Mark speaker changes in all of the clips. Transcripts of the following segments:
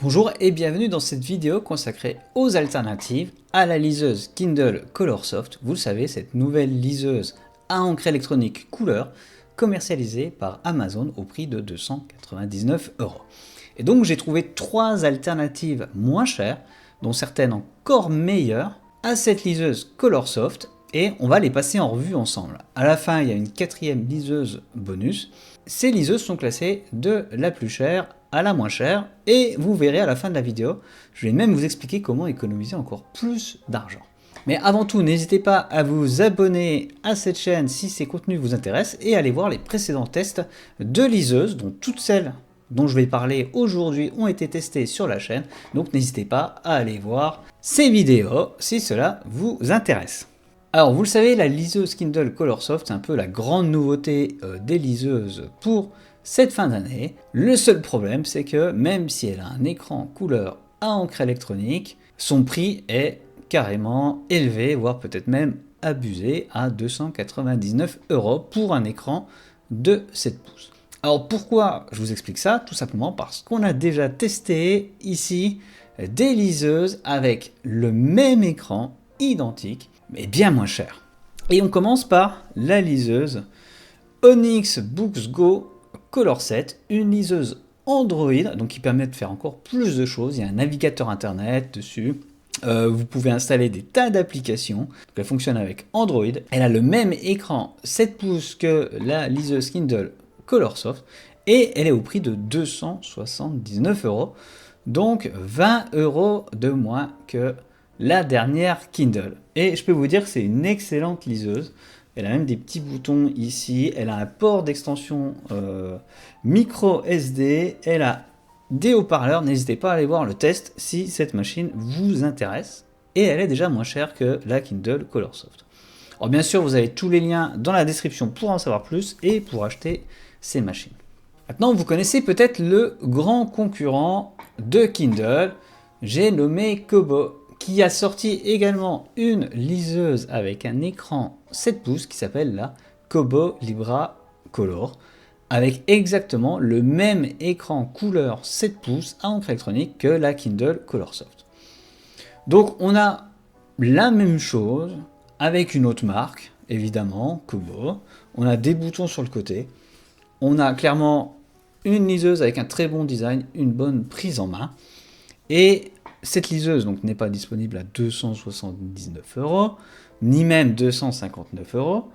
Speaker 1: Bonjour et bienvenue dans cette vidéo consacrée aux alternatives à la liseuse Kindle Colorsoft. Vous le savez, cette nouvelle liseuse à encre électronique couleur commercialisée par Amazon au prix de 299 €. Et donc j'ai trouvé trois alternatives moins chères, dont certaines encore meilleures, à cette liseuse Colorsoft et on va les passer en revue ensemble. À la fin, il y a une quatrième liseuse bonus. Ces liseuses sont classées de la plus chère à la moins chère et vous verrez à la fin de la vidéo, je vais même vous expliquer comment économiser encore plus d'argent. Mais avant tout, n'hésitez pas à vous abonner à cette chaîne si ces contenus vous intéressent et à aller voir les précédents tests de liseuses, dont toutes celles dont je vais parler aujourd'hui ont été testées sur la chaîne, donc n'hésitez pas à aller voir ces vidéos si cela vous intéresse. Alors vous le savez, la liseuse Kindle Colorsoft, c'est un peu la grande nouveauté des liseuses pour cette fin d'année. Le seul problème, c'est que même si elle a un écran couleur à encre électronique, son prix est carrément élevé, voire peut-être même abusé, à 299 € pour un écran de 7 pouces. Alors pourquoi je vous explique ça? Tout simplement parce qu'on a déjà testé ici des liseuses avec le même écran identique, mais bien moins cher. Et on commence par la liseuse Onyx Boox Go Color Set, une liseuse Android, donc qui permet de faire encore plus de choses. Il y a un navigateur internet dessus. Vous pouvez installer des tas d'applications. Elle fonctionne avec Android. Elle a le même écran 7 pouces que la liseuse Kindle Colorsoft et elle est au prix de 279 €. Donc 20 € de moins que la dernière Kindle. Et je peux vous dire que c'est une excellente liseuse. Elle a même des petits boutons ici, elle a un port d'extension micro SD, elle a des haut-parleurs, n'hésitez pas à aller voir le test si cette machine vous intéresse. Et elle est déjà moins chère que la Kindle Colorsoft. Alors bien sûr, vous avez tous les liens dans la description pour en savoir plus et pour acheter ces machines. Maintenant, vous connaissez peut-être le grand concurrent de Kindle, j'ai nommé Kobo, qui a sorti également une liseuse avec un écran 7 pouces qui s'appelle la Kobo Libra Color, avec exactement le même écran couleur 7 pouces à encre électronique que la Kindle Colorsoft. Donc on a la même chose avec une autre marque, évidemment, Kobo. On a des boutons sur le côté. On a clairement une liseuse avec un très bon design, une bonne prise en main. Et cette liseuse n'est pas disponible à 279 €, ni même 259 €,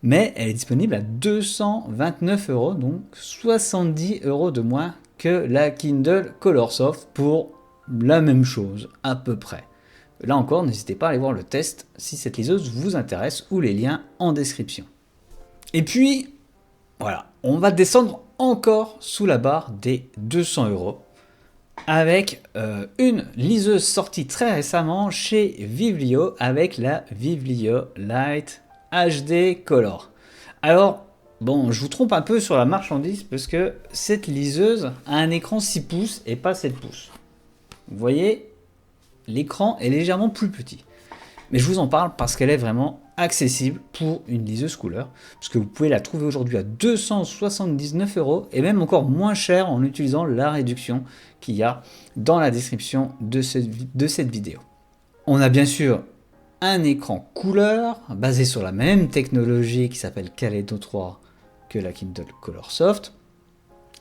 Speaker 1: mais elle est disponible à 229 €, donc 70 € de moins que la Kindle Colorsoft pour la même chose, à peu près. Là encore, n'hésitez pas à aller voir le test si cette liseuse vous intéresse ou les liens en description. Et puis, voilà, on va descendre encore sous la barre des 200 € avec une liseuse sortie très récemment chez Vivlio avec la Vivlio Lite HD Color. Alors, bon, je vous trompe un peu sur la marchandise parce que cette liseuse a un écran 6 pouces et pas 7 pouces. Vous voyez, l'écran est légèrement plus petit. Mais je vous en parle parce qu'elle est vraiment accessible pour une liseuse couleur, puisque vous pouvez la trouver aujourd'hui à 279 € et même encore moins cher en utilisant la réduction qu'il y a dans la description de cette vidéo. On a bien sûr un écran couleur basé sur la même technologie qui s'appelle Kaleido 3 que la Kindle Colorsoft,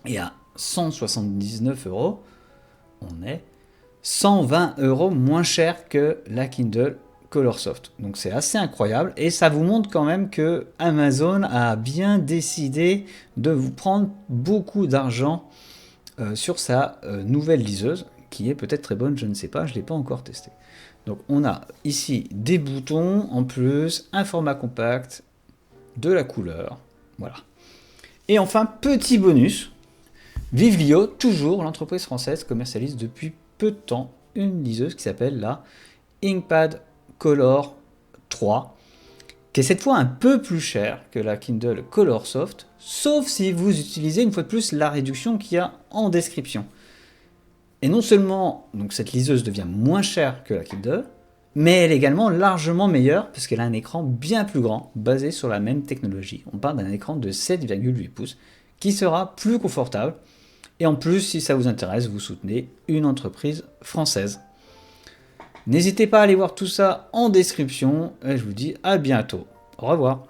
Speaker 1: et à 179 €, on est 120 € moins cher que la Kindle Colorsoft. Donc c'est assez incroyable et ça vous montre quand même que Amazon a bien décidé de vous prendre beaucoup d'argent sur sa nouvelle liseuse, qui est peut-être très bonne, je ne sais pas, je ne l'ai pas encore testé. Donc on a ici des boutons en plus, un format compact, de la couleur, voilà. Et enfin, petit bonus, Vivlio, toujours l'entreprise française, commercialise depuis peu de temps une liseuse qui s'appelle la Inkpad Color 3, qui est cette fois un peu plus cher que la Kindle Colorsoft, sauf si vous utilisez une fois de plus la réduction qu'il y a en description. Et non seulement cette liseuse devient moins chère que la Kindle, mais elle est également largement meilleure parce qu'elle a un écran bien plus grand, basé sur la même technologie. On parle d'un écran de 7,8 pouces, qui sera plus confortable Et en plus, si ça vous intéresse, vous soutenez une entreprise française. N'hésitez pas à aller voir tout ça en description. Et je vous dis à bientôt. Au revoir.